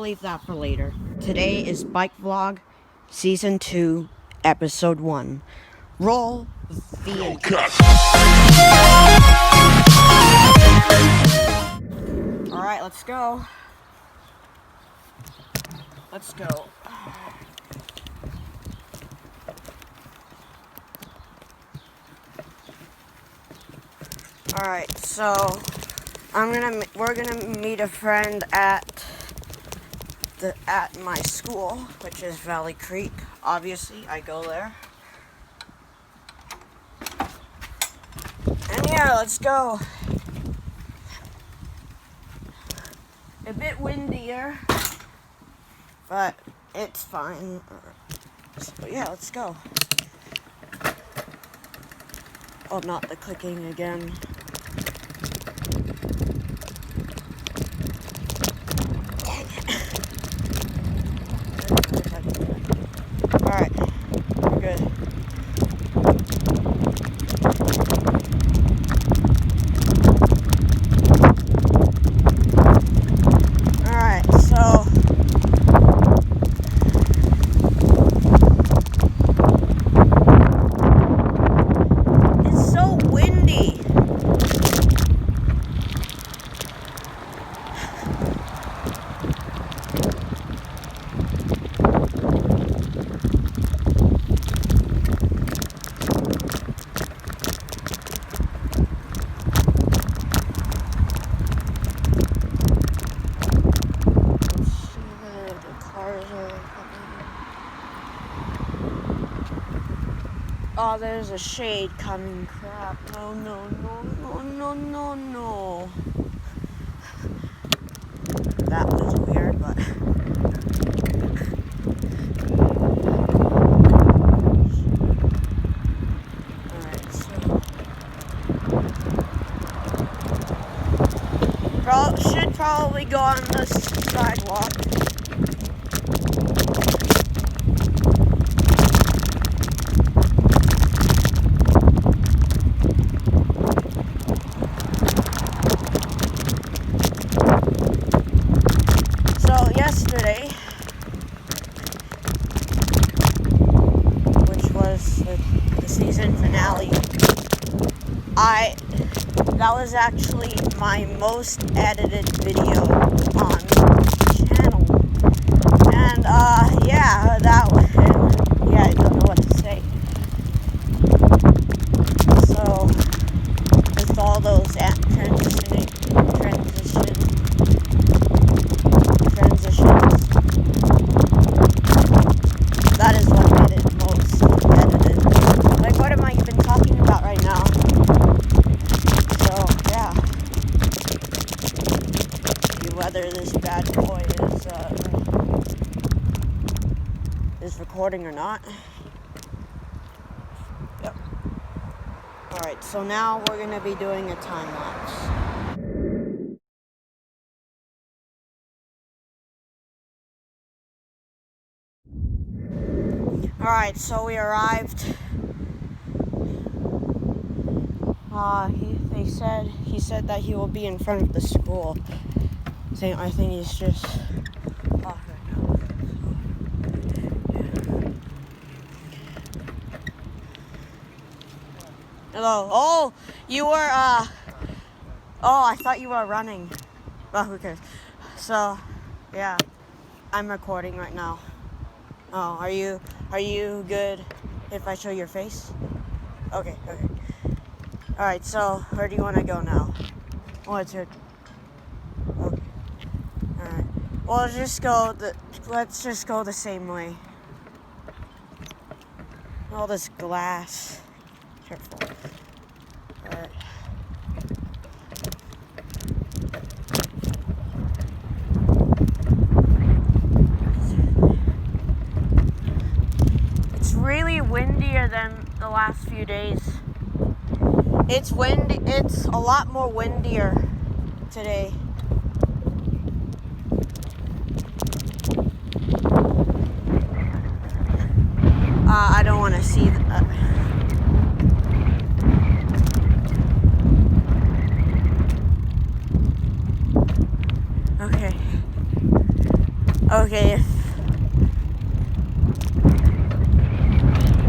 leave that for later. Today is Bike Vlog, Season 2, Episode 1. Roll the intro. Alright, let's go. Let's go. Alright, so we're gonna meet a friend at my school, which is Valley Creek. Obviously, I go there. And yeah, let's go. A bit windier, but it's fine. So yeah, let's go. Oh, not the clicking again. Alright, we're good. Alright, so it's so windy. Oh, there's a shade coming. Crap. No, no, no, no, no, no, no. That was weird, but... Alright, so... should probably go on the sidewalk. Yesterday, which was the season finale, that was actually my most edited video on the channel, and yeah, yeah, I don't know what to say. So with all those transitions, that is what made it most edited. Like, what am I even talking about right now? So, yeah. Whether this bad boy is recording or not. Yep. Alright, so now we're going to be doing a time lapse. Alright, so we arrived. He said that he will be in front of the school. I think he's just off right now. Hello. Oh, you were oh, I thought you were running. Oh, who cares? So, yeah. I'm recording right now. Oh, are you good if I show your face? Okay. Alright, so where do you want to go now? Oh, it's here. Okay. Alright. Well, let's just go the same way. All this glass. Careful. Alright. Really windier than the last few days. It's windy. It's a lot more windier today. I don't want to see that. Okay. Okay.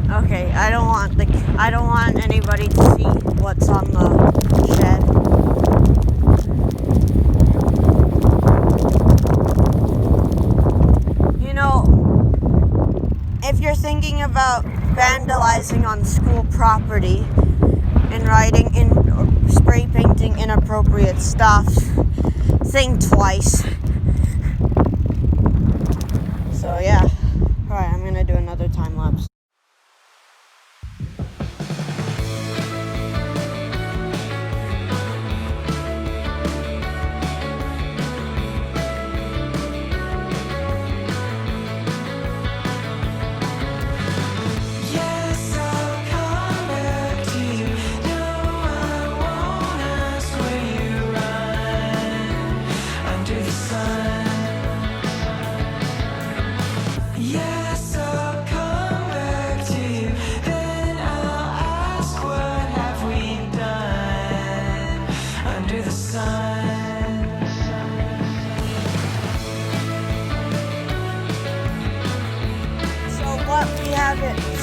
Okay, I don't want anybody to see what's on the shed. You know, if you're thinking about vandalizing on school property and writing in or spray painting inappropriate stuff, think twice. So yeah. Alright, I'm gonna do another time lapse.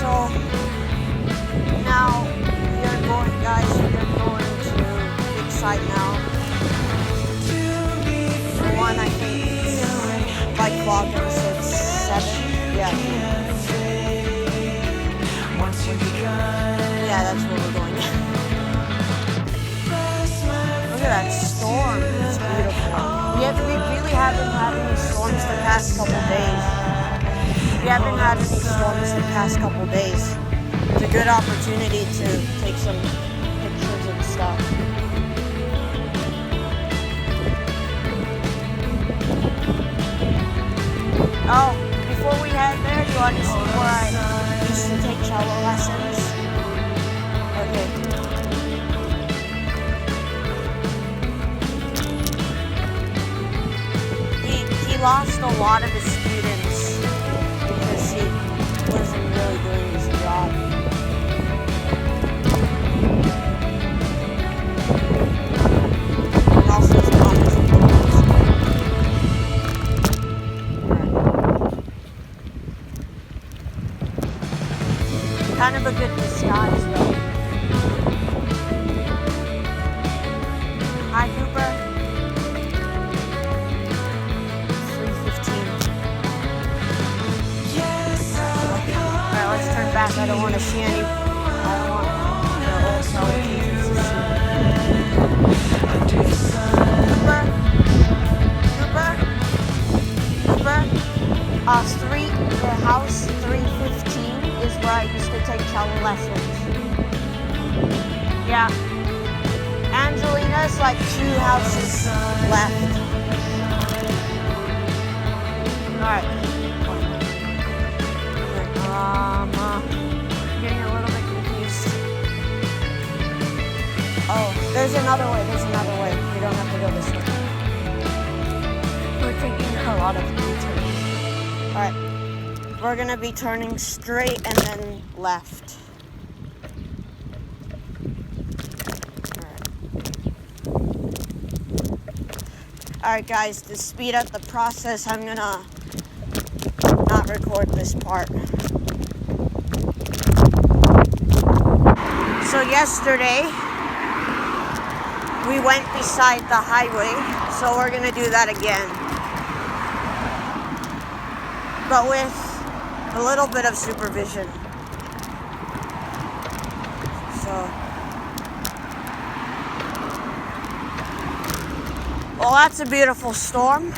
So now you're going to big site now. The one I think is like Cloggins, it's 7. Yeah. Yeah, that's where we're going. Look at that storm. It's beautiful. We really haven't had any storms the past couple days. We haven't had any storms the past couple days. It's a good opportunity to take some pictures and stuff. Oh, before we head there, do you want to see where I used to take cello lessons? Okay. He lost a lot of his students because he wasn't really doing his job. And also his mom isn't doing his job. Kind of a good disguise though. Hi Cooper. 3:15. Alright, let's turn back. I don't want to see any. I don't want the old televisions to see. Cooper. The house 315 is where I used to take cello lessons. Yeah. Angelina's like 2 houses left. Alright. Getting a little bit confused. Oh, there's another way. We don't have to go this way. We're taking a lot of U-turns. Alright. We're gonna be turning straight and then left. Alright guys, to speed up the process, I'm gonna not record this part. So yesterday, we went beside the highway, so we're gonna do that again. But with a little bit of supervision. So, well, that's a beautiful storm.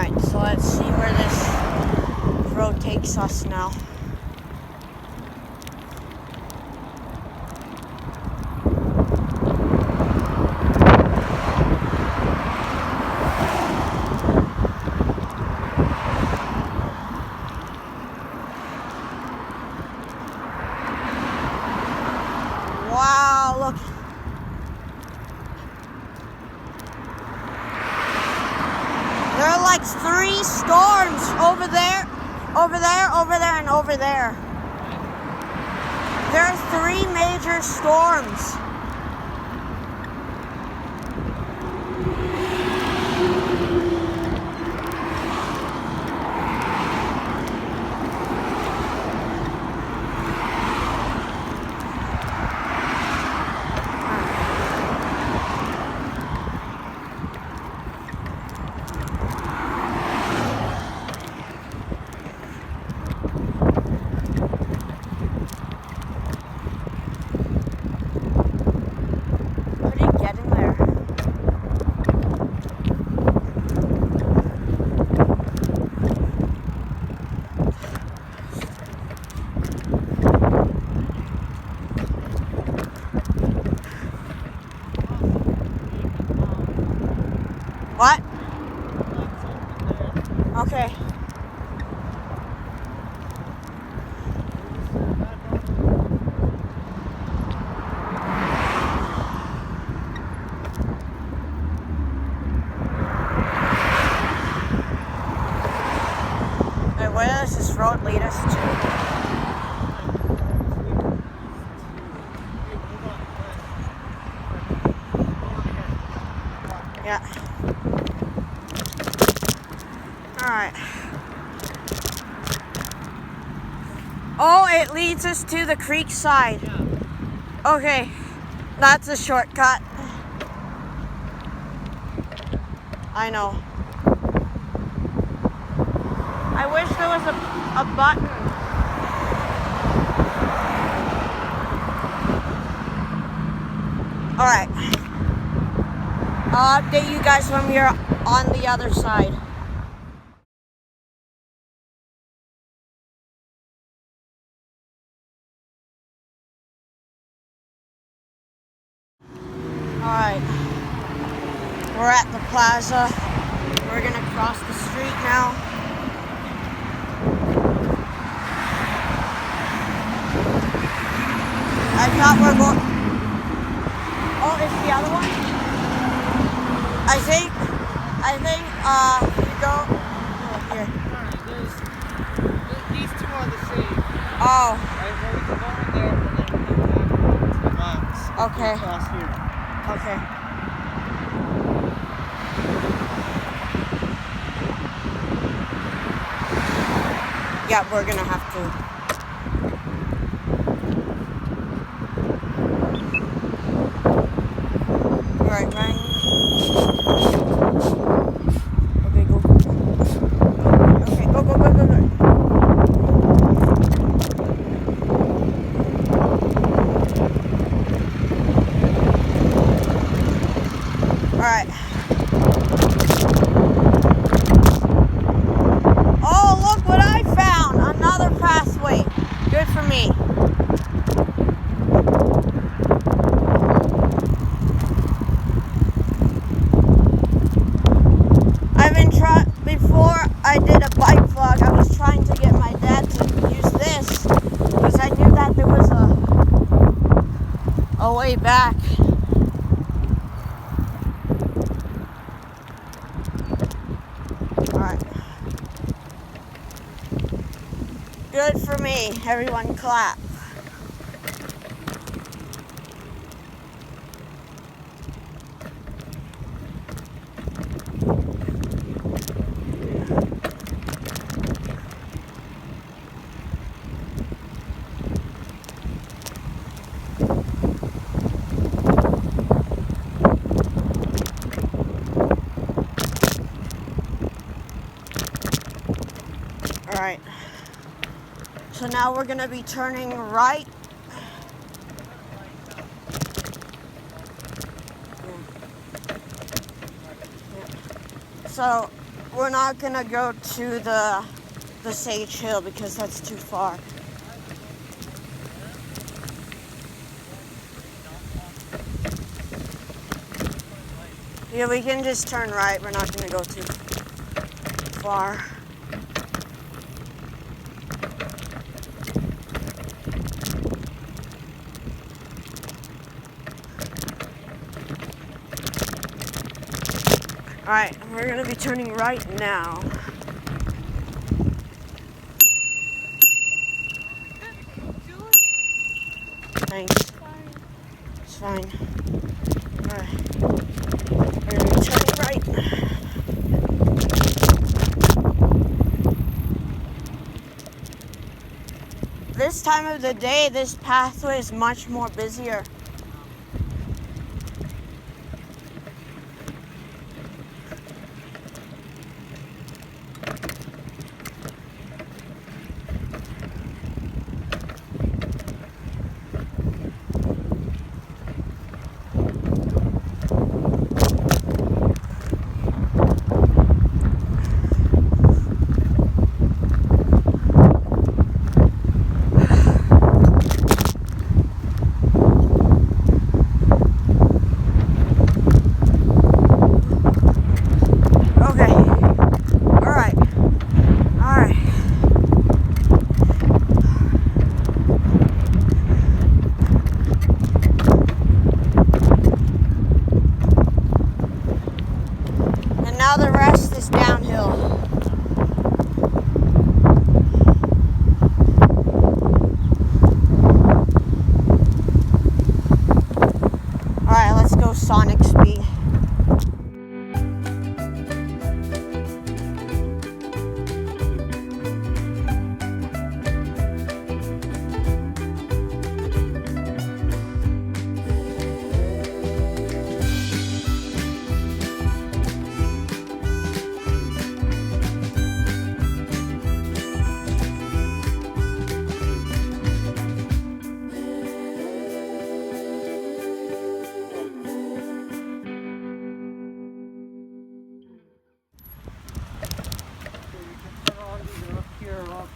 Alright, so let's see where this road takes us now. Wow, look. There are like 3 storms over there, over there, over there, and over there. There are 3 major storms. What? Okay. Hey, where does this road lead us to? Yeah. Alright. Oh, it leads us to the creek side. Okay. That's a shortcut. I know. I wish there was a button. Alright. I'll update you guys when we're on the other side. Alright. We're at the plaza. We're gonna cross the street now. I thought we're going... Oh, it's the other one? I think, you go... Oh, here. These 2 are the same. Oh. Right, well, we can go in there and then we can back to the box. Okay. Across here. Okay. Yeah, we're gonna have to. Alright, Ryan. Okay, go. Okay, go, go, go, go, go. Alright. Oh, look what I found! Another pathway. Good for me. Before I did a bike vlog, I was trying to get my dad to use this because I knew that there was a way back. Alright. Good for me. Everyone clap. Alright, so now we're going to be turning right. So we're not gonna go to the Sage Hill because that's too far. Yeah, we can just turn right. We're not gonna go too far. Alright, we're gonna be turning right now. Thanks. It's fine. Alright. We're gonna be turning right. This time of the day, this pathway is much more busier. Now the rest is downhill. Alright, let's go Sonic speed.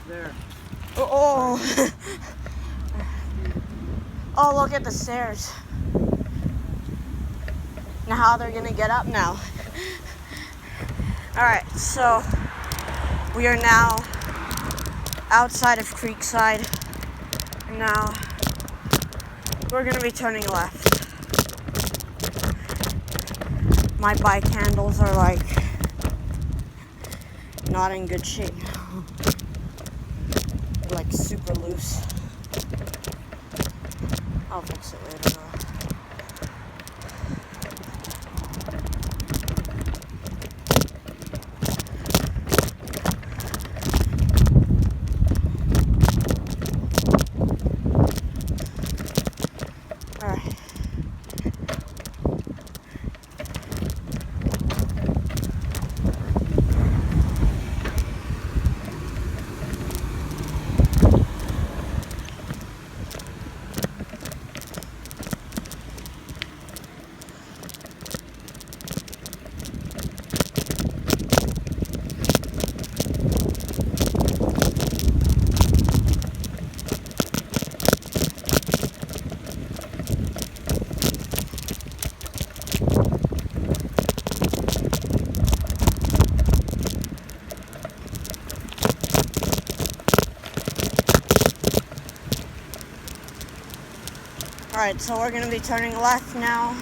There. Oh, oh, look at the stairs. Now how they're gonna get up now. Alright, so we are now outside of Creekside. Now we're gonna be turning left. My bike handles are like not in good shape. Like super loose. I'll fix it later though. Alright. Alright, so we're going to be turning left now.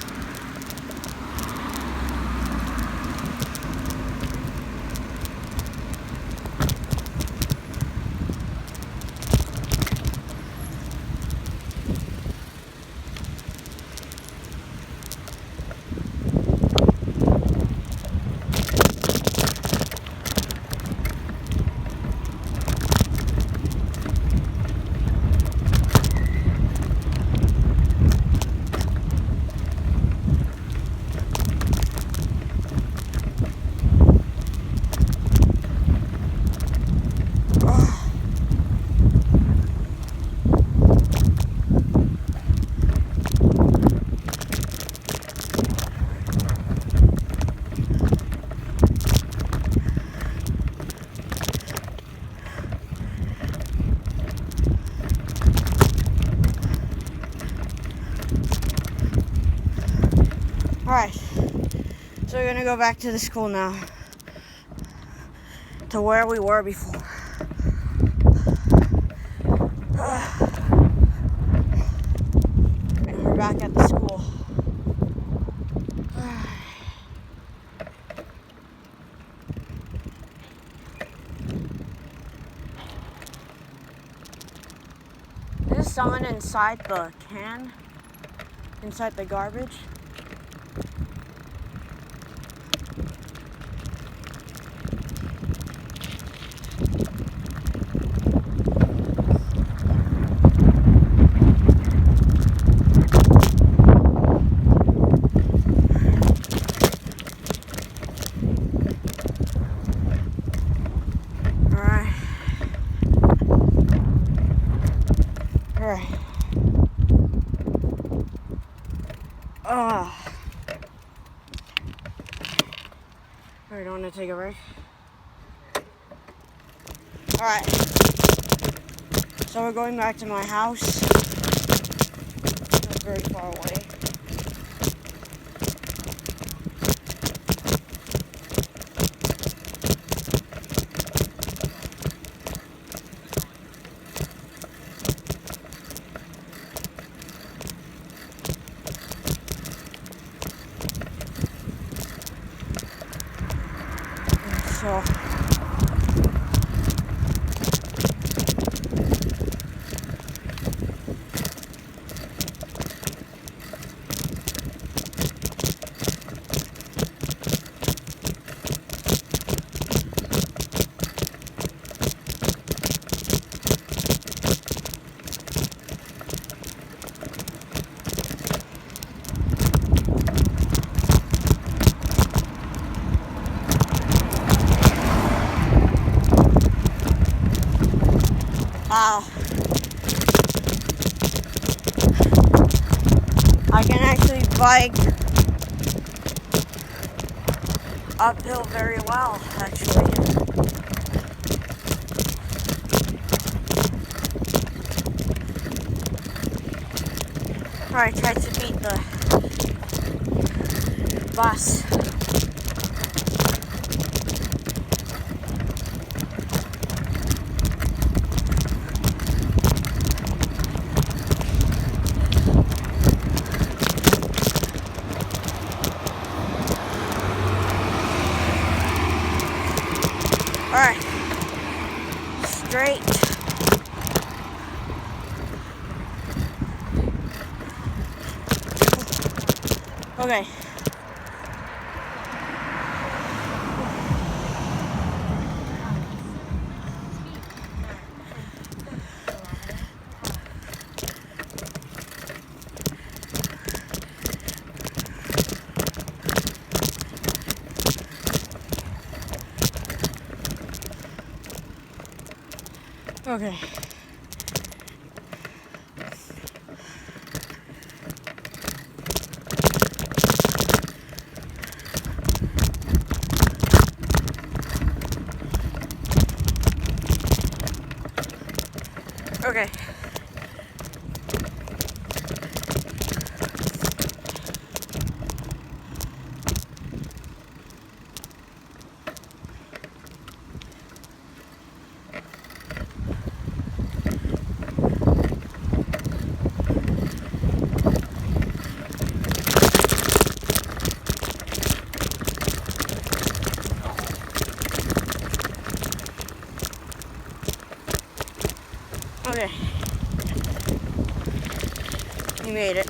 we're gonna go back to the school now. To where we were before. And we're back at the school. There's someone inside the can, inside the garbage. Alright, don't want to take a break. Alright. So we're going back to my house. Not very far away. So wow. I can actually bike uphill very well, actually. Alright, try to beat the bus. Alright, straight. Okay. Okay. Okay. Okay. You made it.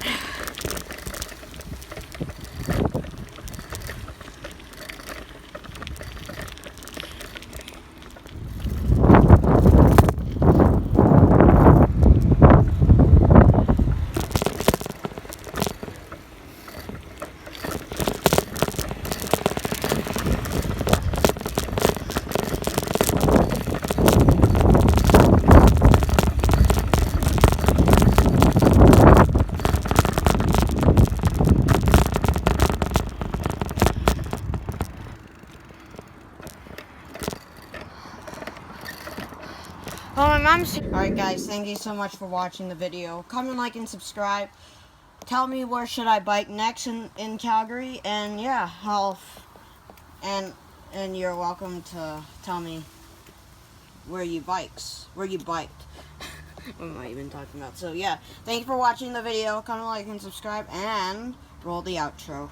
Well, my mom's... Alright guys, thank you so much for watching the video. Comment, like, and subscribe. Tell me where should I bike next in Calgary. And yeah, I'll And you're welcome to tell me where you biked. What am I even talking about? So yeah, thank you for watching the video. Comment, like, and subscribe, and roll the outro.